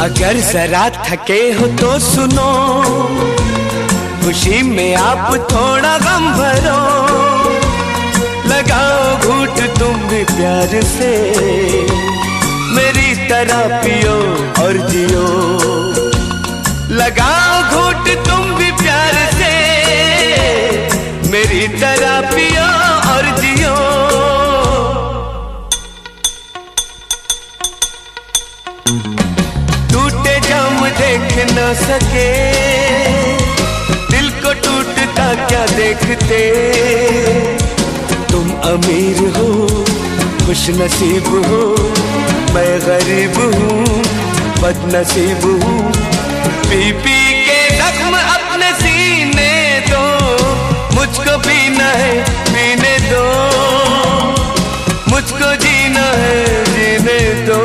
अगर जरा थके हो तो सुनो, खुशी में आप थोड़ा गम भरो। लगाओ घूंट तुम भी प्यार से, मेरी तरह पियो और जियो। लगाओ घूंट तुम भी प्यार से, मेरी तरह पियो और जियो। टूटे जाम देख न सके, दिल को टूटता क्या देखते। तुम अमीर हो, खुश नसीब हो, मैं गरीब हूँ, बदनसीब हूँ। पी पी के जख्म अपने सीने दो, मुझको पीना है पीने दो, मुझको जीना है जीने दो।